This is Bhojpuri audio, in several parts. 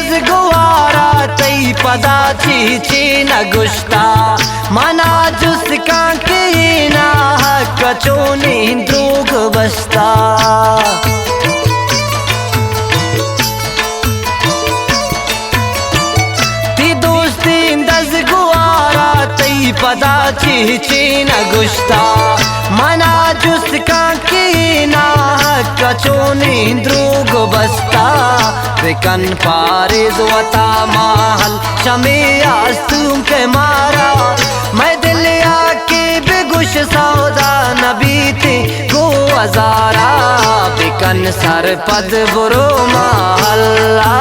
दज गुवारा तई पदाची चीन गुश्ता मना जुस कांकी ना कचोनी द्रोग बस्ता ती दोस्ती दज गुवारा तई पदाची चीन गुश्ता मना जुस कांकी ना कचोनी द्रोग बस्ता विकन पारिज वता महल शमे आस्तूम के मारा मैं दिल आके बेगुश सौदा नबी थे गो हजारा विकन सर पद बुरो महल्ला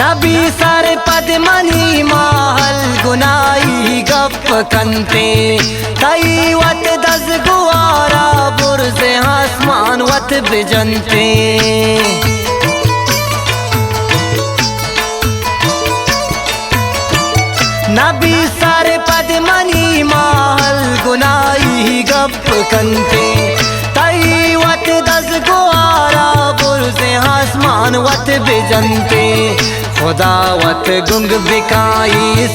नबी सर पद मनी महल गुनाई गप कंते तई वत दस गुआरा बुरजे आसमान वत बिजनते नबी सर पद मनी महल गुनाई गप कंते तई वत दस गुआरा बुरजे आसमान वत बिजनते खुदा वत गुंग बिकाई